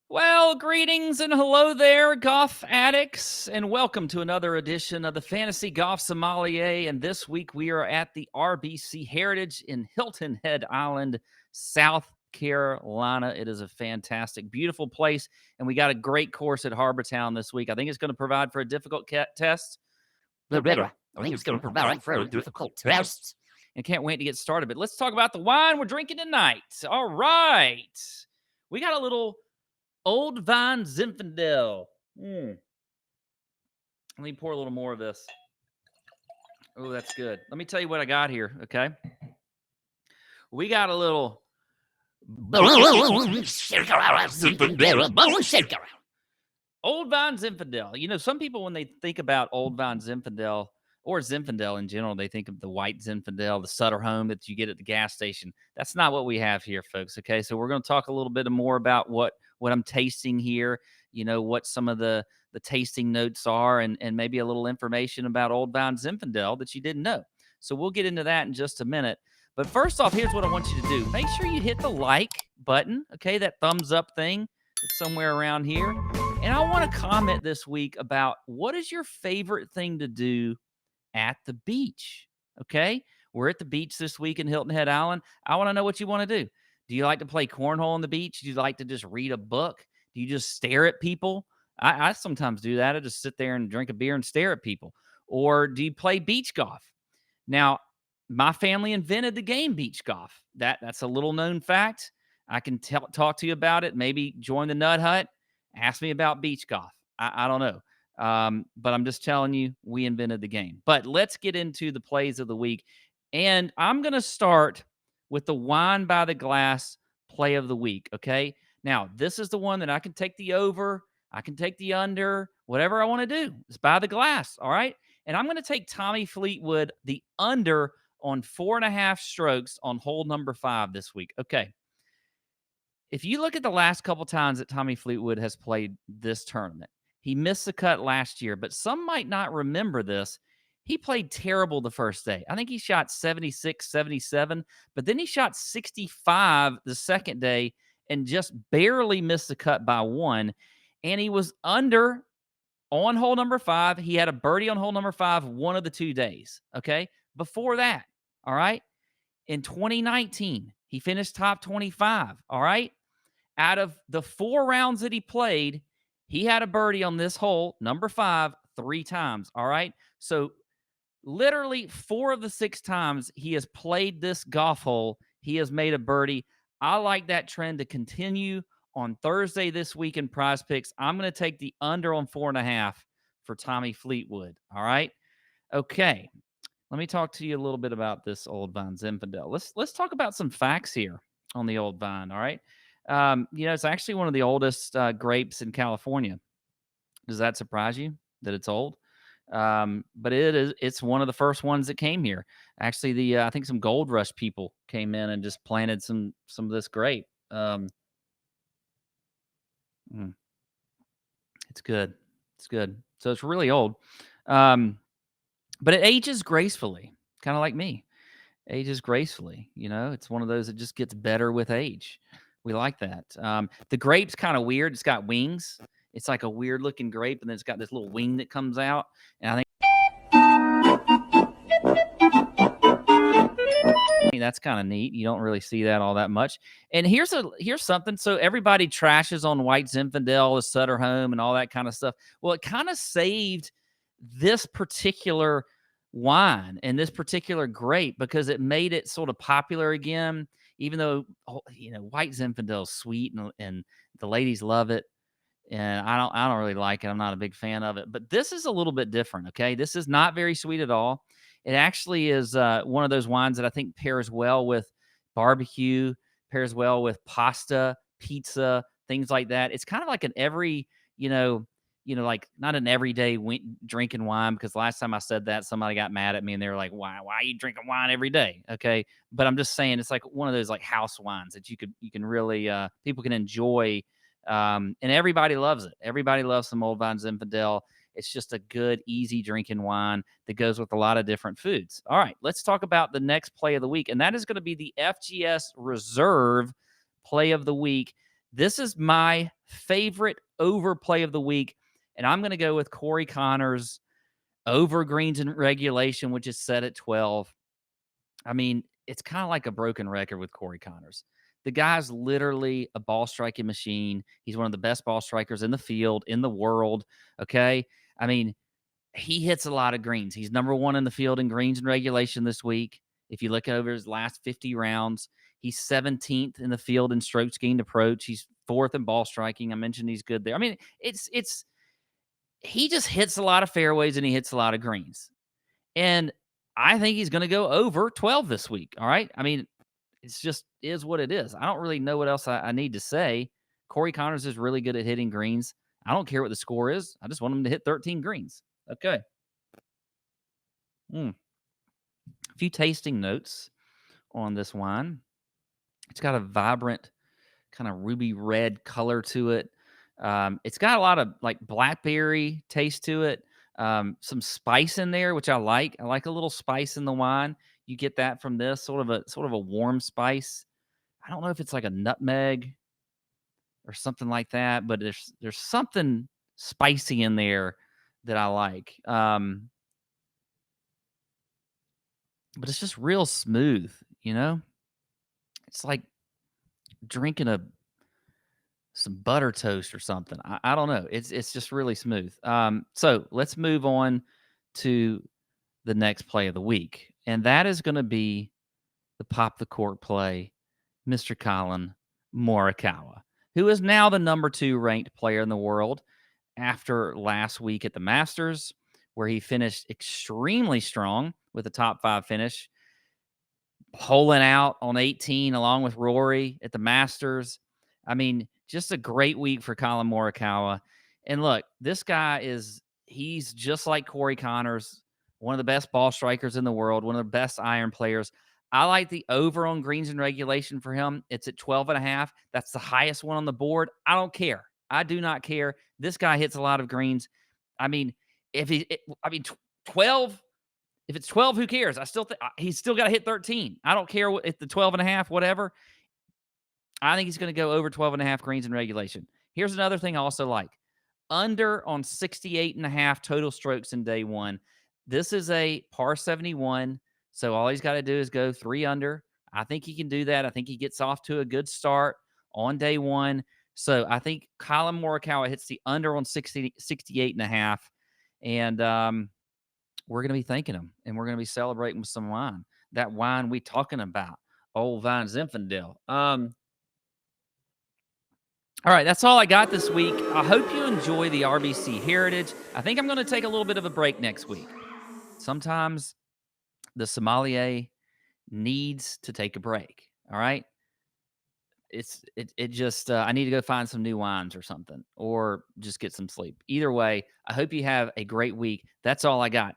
Well, greetings and hello there, golf addicts, and welcome to another edition of the Fantasy Golf Sommelier. And this week we are at the RBC Heritage in Hilton Head Island, South Carolina. It is a fantastic, beautiful place, and we got a great course at Harbour Town this week. I think it's going to provide for a difficult test. I think it's going to provide for a difficult test. And can't wait to get started. But let's talk about the wine we're drinking tonight. All right. We got a little Old Vine Zinfandel. Let me pour a little more of this. Oh, that's good. Let me tell you what I got here, okay? We got a little Old Vine Zinfandel. You know, some people, when they think about Old Vine Zinfandel or Zinfandel in general, they think of the white Zinfandel, the Sutter Home that you get at the gas station. That's not what we have here, folks, okay? So we're going to talk a little bit more about what I'm tasting here, you know, what some of the tasting notes are, and maybe a little information about Old Vine Zinfandel that you didn't know. So we'll get into that in just a minute. But first off, here's what I want you to do. Make sure you hit the like button, okay, that thumbs up thing that's somewhere around here. And I want to comment this week about what is your favorite thing to do at the beach, okay? We're at the beach this week in Hilton Head Island. I want to know what you want to do. Do you like to play cornhole on the beach? Do you like to just read a book? Do you just stare at people? I sometimes do that. I just sit there and drink a beer and stare at people. Or do you play beach golf? Now, my family invented the game beach golf. That's a little known fact. I can talk to you about it. Maybe join the Nut Hut. Ask me about beach golf. I don't know. But I'm just telling you, we invented the game. But let's get into the plays of the week. And I'm going to start with the wine by the glass play of the week. Okay. Now, this is the one that I can take the over, I can take the under, whatever I want to do. It's by the glass. All right. And I'm going to take Tommy Fleetwood, the under on 4.5 strokes on hole number 5 this week. Okay. If you look at the last couple times that Tommy Fleetwood has played this tournament, he missed the cut last year, but some might not remember this. He played terrible the first day. I think he shot 76, 77, but then he shot 65 the second day and just barely missed the cut by 1. And he was under on hole number 5. He had a birdie on hole number 5 one of the 2 days, okay? Before that, all right? In 2019, he finished top 25, all right? Out of the 4 rounds that he played, he had a birdie on this hole, number 5, 3 times, all right? So literally 4 of the 6 times he has played this golf hole, he has made a birdie. I like that trend to continue on Thursday this week in Prize Picks. I'm going to take the under on 4.5 for Tommy Fleetwood, all right? Okay. Let me talk to you a little bit about this Old Vine Zinfandel. Let's talk about some facts here on the Old Vine, all right? You know, it's actually one of the oldest grapes in California. Does that surprise you that it's old? But it's one of the first ones that came here. Actually, I think some gold rush people came in and just planted some of this grape. It's good. It's good. So it's really old. But it ages gracefully, kind of like me. Ages gracefully. You know, it's one of those that just gets better with age. We like that. The grape's kind of weird. It's got wings. It's like a weird looking grape, and then it's got this little wing that comes out. And I think that's kind of neat. You don't really see that all that much. And here's something. So everybody trashes on white Zinfandel, the Sutter Home, and all that kind of stuff. Well, it kind of saved this particular wine and this particular grape because it made it sort of popular again. Even though, you know, white Zinfandel is sweet and the ladies love it, and I don't really like it. I'm not a big fan of it. But this is a little bit different. Okay, this is not very sweet at all. It actually is one of those wines that I think pairs well with barbecue, pairs well with pasta, pizza, things like that. It's kind of like an every, like not an everyday drinking wine, because last time I said that, somebody got mad at me and they were like, why are you drinking wine every day? Okay. But I'm just saying it's like one of those like house wines that you can really, people can enjoy. And everybody loves it. Everybody loves some Old Vine Zinfandel. It's just a good, easy drinking wine that goes with a lot of different foods. All right, let's talk about the next play of the week, and that is going to be the FGS Reserve play of the week. This is my favorite overplay of the week, and I'm going to go with Corey Connors over greens in regulation, which is set at 12. I mean, it's kind of like a broken record with Corey Connors. The guy's literally a ball striking machine. He's one of the best ball strikers in the field, in the world. Okay. I mean, he hits a lot of greens. He's number one in the field in greens in regulation this week. If you look over his last 50 rounds, he's 17th in the field in strokes gained approach. He's fourth in ball striking. I mentioned he's good there. I mean, it's he just hits a lot of fairways and he hits a lot of greens. And I think he's going to go over 12 this week. All right. I mean, it's just is what it is. I don't really know what else I need to say. Corey Connors is really good at hitting greens. I don't care what the score is. I just want him to hit 13 greens. Okay. A few tasting notes on this wine. It's got a vibrant kind of ruby red color to it. It's got a lot of like blackberry taste to it. Some spice in there, which I like. I like a little spice in the wine. You get that from this sort of a warm spice. I don't know if it's like a nutmeg or something like that, but there's something spicy in there that I like. But it's just real smooth, you know? It's like drinking some butter toast or something. I don't know. It's just really smooth. So let's move on to the next play of the week, and that is going to be the Pop the Cork play, Mr. Colin Morikawa, who is now the number 2 ranked player in the world after last week at the Masters, where he finished extremely strong with a top 5 finish, holing out on 18 along with Rory at the Masters. I mean, just a great week for Colin Morikawa. And look, this guy he's just like Corey Connors, one of the best ball strikers in the world, one of the best iron players. I like the over on greens in regulation for him. It's at 12.5. That's the highest one on the board. I don't care. I do not care. This guy hits a lot of greens. I mean, if he, I mean, 12 if it's 12, who cares? I still think he's still got to hit 13. I don't care if the 12.5, whatever. I think he's going to go over 12.5 greens in regulation. Here's another thing I also like. Under on 68.5 total strokes in day one. This is a par 71. So all he's got to do is go 3 under. I think he can do that. I think he gets off to a good start on day one. So I think Colin Morikawa hits the under on 68.5. And we're going to be thanking him, and we're going to be celebrating with some wine. That wine we talking about, Old Vine Zinfandel. All right, that's all I got this week. I hope you enjoy the RBC Heritage. I think I'm going to take a little bit of a break next week. Sometimes the sommelier needs to take a break. All right. It just I need to go find some new wines or something, or just get some sleep. Either way, I hope you have a great week. That's all I got.